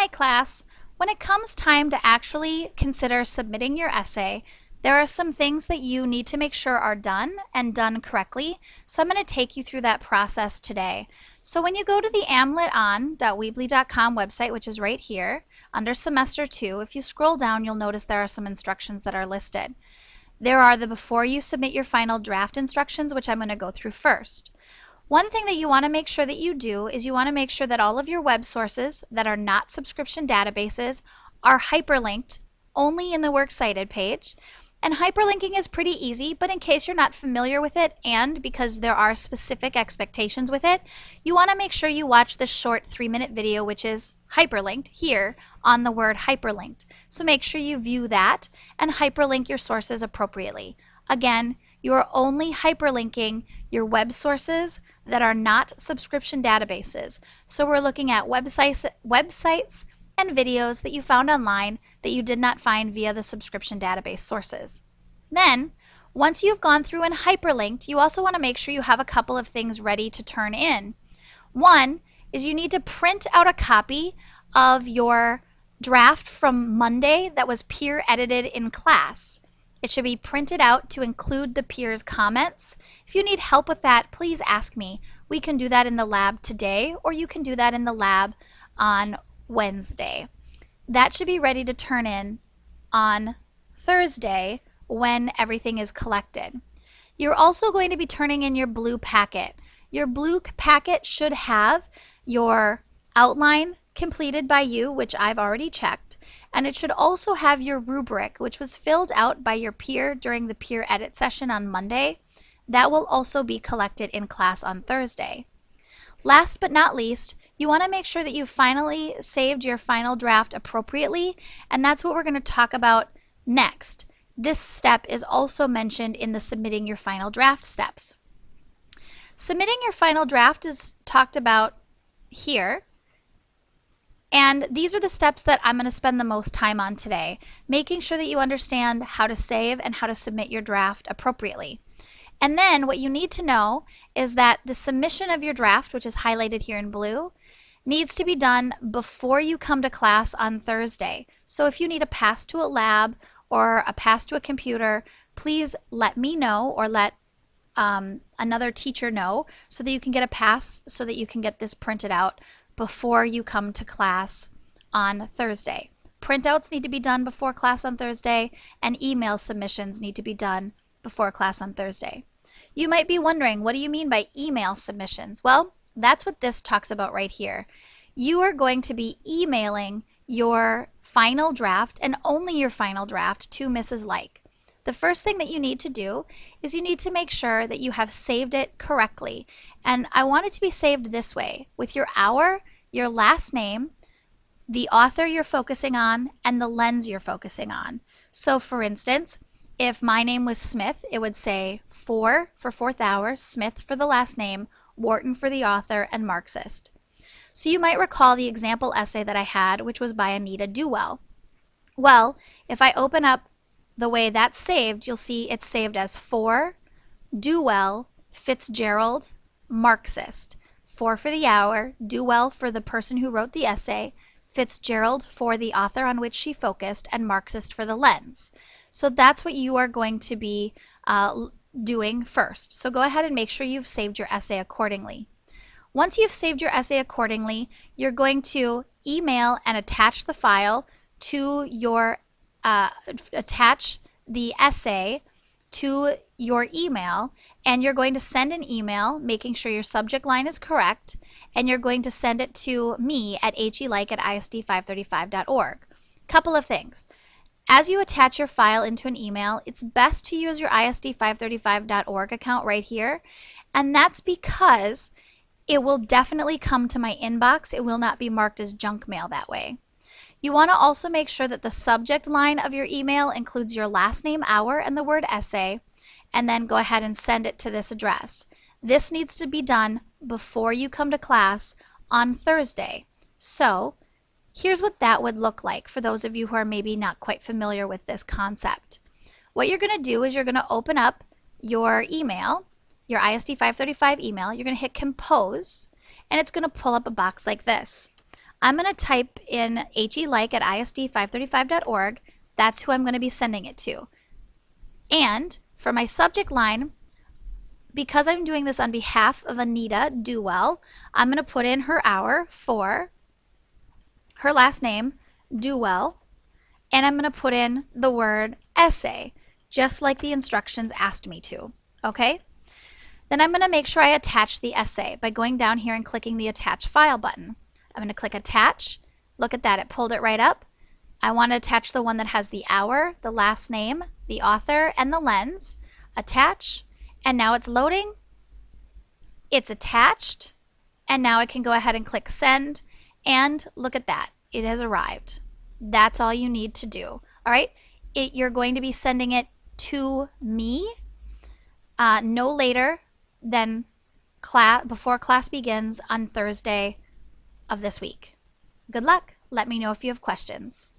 Hi class. When it comes time to actually consider submitting your essay, there are some things that you need to make sure are done and done correctly. So I'm going to take you through that process today. So when you go to the amliton.weebly.com website, which is right here under semester 2, if you scroll down, you'll notice there are some instructions that are listed. There are the before you submit your final draft instructions, which I'm going to go through first. One thing that you want to make sure that you do is you want to make sure that all of your web sources that are not subscription databases are hyperlinked only in the Works Cited page. And hyperlinking is pretty easy, but in case you're not familiar with it and because there are specific expectations with it, you want to make sure you watch the short 3-minute video which is hyperlinked here on the word hyperlinked. So make sure you view that and hyperlink your sources appropriately. Again, you are only hyperlinking your web sources that are not subscription databases. So we're looking at websites and videos that you found online that you did not find via the subscription database sources. Then, once you've gone through and hyperlinked, you also want to make sure you have a couple of things ready to turn in. One is you need to print out a copy of your draft from Monday that was peer edited in class. It should be printed out to include the peers' comments. If you need help with that, please ask me. We can do that in the lab today, or you can do that in the lab on Wednesday. That should be ready to turn in on Thursday when everything is collected. You're also going to be turning in your blue packet. Your blue packet should have your outline completed by you, which I've already checked, and it should also have your rubric, which was filled out by your peer during the peer edit session on Monday. That will also be collected in class on Thursday. Last but not least, you want to make sure that you've finally saved your final draft appropriately, and that's what we're going to talk about next. This step is also mentioned in the submitting your final draft steps. Submitting your final draft is talked about here. And these are the steps that I'm going to spend the most time on today, making sure that you understand how to save and how to submit your draft appropriately. And then what you need to know is that the submission of your draft, which is highlighted here in blue, needs to be done before you come to class on Thursday. So if you need a pass to a lab or a pass to a computer, please let me know or let another teacher know so that you can get a pass so that you can get this printed out before you come to class on Thursday. Printouts need to be done before class on Thursday, and email submissions need to be done before class on Thursday. You might be wondering, what do you mean by email submissions? Well, that's what this talks about right here. You are going to be emailing your final draft and only your final draft to Mrs. Like. The first thing that you need to do is you need to make sure that you have saved it correctly. And I want it to be saved this way, with your hour, your last name, the author you're focusing on, and the lens you're focusing on. So for instance, if my name was Smith, it would say 4 for 4th hour, Smith for the last name, Wharton for the author, and Marxist. So you might recall the example essay that I had, which was by Anita Duell. Well, if I open up the way that's saved, you'll see it's saved as 4, Duell, Fitzgerald, Marxist. 4 for the hour, Duell for the person who wrote the essay, Fitzgerald for the author on which she focused, and Marxist for the lens. So that's what you are going to be doing first. So go ahead and make sure you've saved your essay accordingly. Once you've saved your essay accordingly, you're going to email and attach the file to your attach the essay to your email, and you're going to send an email making sure your subject line is correct, and you're going to send it to me at helike@isd535.org. Couple of things. As you attach your file into an email, it's best to use your isd535.org account right here, and that's because it will definitely come to my inbox. It will not be marked as junk mail that way. You want to also make sure that the subject line of your email includes your last name, hour, and the word essay, and then go ahead and send it to this address. This needs to be done before you come to class on Thursday. So here's what that would look like for those of you who are maybe not quite familiar with this concept. What you're going to do is you're going to open up your email, your ISD 535 email. You're going to hit compose, and it's going to pull up a box like this. I'm going to type in HELike at isd535.org. That's who I'm going to be sending it to. And for my subject line, because I'm doing this on behalf of Anita Duwell, I'm going to put in her hour for her last name, Duwell, and I'm going to put in the word essay, just like the instructions asked me to. Okay? Then I'm going to make sure I attach the essay by going down here and clicking the Attach File button. I'm going to click Attach. Look at that, it pulled it right up. I want to attach the one that has the hour, the last name, the author, and the lens. Attach, and now it's loading. It's attached, and now I can go ahead and click Send, and look at that, it has arrived. That's all you need to do. All right, you're going to be sending it to me no later than before class begins on Thursday of this week. Good luck. Let me know if you have questions.